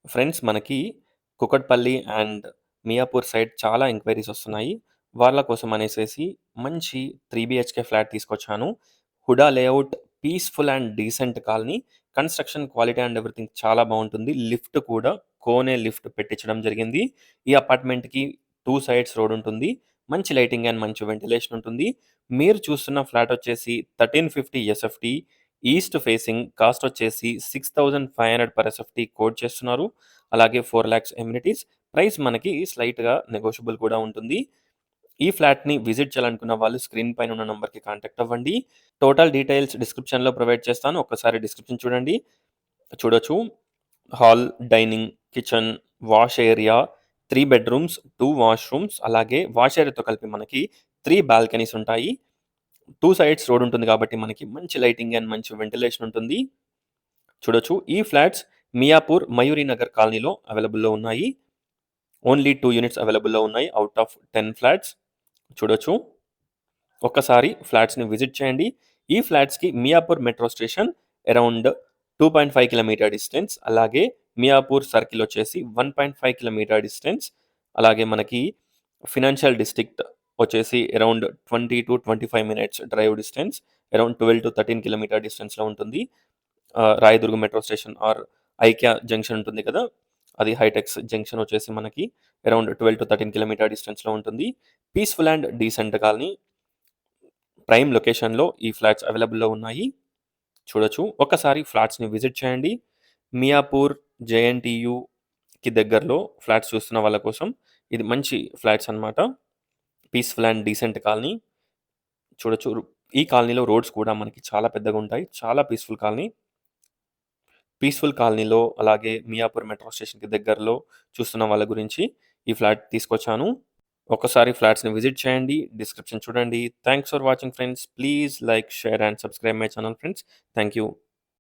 Friends మనకి Kukatpally and Miyapur side చాలా enquiries వస్తున్నాయి. వాళ్ళ కోసం అనేసేసి మంచి 3 బీహెచ్‌కే ఫ్లాట్ తీసుకొచ్చాను. HUDA layout peaceful and decent colony. Construction quality and everything చాలా బావుంటుంది. లిఫ్ట్ కూడా కోనే లిఫ్ట్ పెట్టించడం జరిగింది. ఈ అపార్ట్మెంట్‌కి 2 సైడ్స్ రోడ్ ఉంటుంది. మంచి లైటింగ్ అండ్ మంచి వెంటిలేషన్ ఉంటుంది. మీరు చూస్తున్న ఫ్లాట్ వచ్చేసి 1350 ఎస్ఎఫ్టీ ఈస్ట్ ఫేసింగ్ కాస్ట్ వచ్చేసి 6,500 పర్ ఎస్ఎఫ్టీ కోట్ చేస్తున్నారు. అలాగే 4,00,000 ఎమ్యూనిటీస్. ప్రైస్ మనకి స్లైట్‌గా నెగోషియబుల్ కూడా ఉంటుంది. ఈ ఫ్లాట్‌ని విజిట్ చేయాలనుకున్న వాళ్ళు స్క్రీన్ పైన ఉన్న నంబర్‌కి కాంటాక్ట్ అవ్వండి. టోటల్ డీటెయిల్స్ డిస్క్రిప్షన్‌లో ప్రొవైడ్ చేస్తాను. ఒక్కసారి డిస్క్రిప్షన్ చూడండి. చూడొచ్చు. Hall, dining, kitchen, wash area, 3 bedrooms, 2 washrooms అలాగే వాష్ ఏరియాతో కలిపి మనకి 3 బాల్కనీస్ ఉంటాయి. 2 సైడ్స్ రోడ్ ఉంటుంది కాబట్టి మనకి మంచి లైటింగ్ అండ్ మంచి వెంటిలేషన్ ఉంటుంది. చూడొచ్చు. ఈ ఫ్లాట్స్ మియాపూర్, మయూరి నగర్ కాలనీలో అవైలబుల్‌లో ఉన్నాయి. ఓన్లీ 2 యూనిట్స్ అవైలబుల్‌లో ఉన్నాయి ఔట్ ఆఫ్ 10 ఫ్లాట్స్. చూడొచ్చు. ఒక్కసారి ఫ్లాట్స్‌ని విజిట్ చేయండి. ఈ ఫ్లాట్స్‌కి Miyapur metro station around 2.5 kilometre distance. అలాగే మియాపూర్ సర్కిల్ వచ్చేసి 1.5 కిలోమీటర్ డిస్టెన్స్. అలాగే మనకి ఫినాన్షియల్ డిస్ట్రిక్ట్ వచ్చేసి around 20-25 minutes drive distance. Around 12-13 kilometre డిస్టెన్స్‌లో ఉంటుంది. Rayadurgam metro station or Ikea junction ఉంటుంది కదా! అది హైటెక్స్ జంక్షన్ వచ్చేసి మనకి అరౌండ్ 12-13 కిలోమీటర్ డిస్టెన్స్‌లో ఉంటుంది. Peaceful and decent colony. Prime లొకేషన్‌లో ఈ ఫ్లాట్స్ అవైలబుల్‌లో ఉన్నాయి. చూడొచ్చు. ఒక్కసారి ఫ్లాట్స్‌ని విజిట్ చేయండి. మియాపూర్, జేఎన్‌టీయూకి దగ్గరలో ఫ్లాట్స్ చూస్తున్న వాళ్ళ కోసం ఇది మంచి ఫ్లాట్స్ అన్నమాట. Peaceful and decent colony. చూడొచ్చు. ఈ కాలనీలో రోడ్స్ కూడా మనకి చాలా పెద్దగా ఉంటాయి. చాలా పీస్‌ఫుల్ కాలనీ. పీస్‌ఫుల్ కాలనీలో అలాగే మియాపూర్ మెట్రో స్టేషన్‌కి దగ్గరలో చూస్తున్న వాళ్ళ గురించి ఈ ఫ్లాట్ తీసుకొచ్చాను. ఒక్కసారి ఫ్లాట్స్‌ని విజిట్ చేయండి. డిస్క్రిప్షన్ చూడండి. Thanks for watching friends. Please like, share and subscribe my channel friends. Thank you.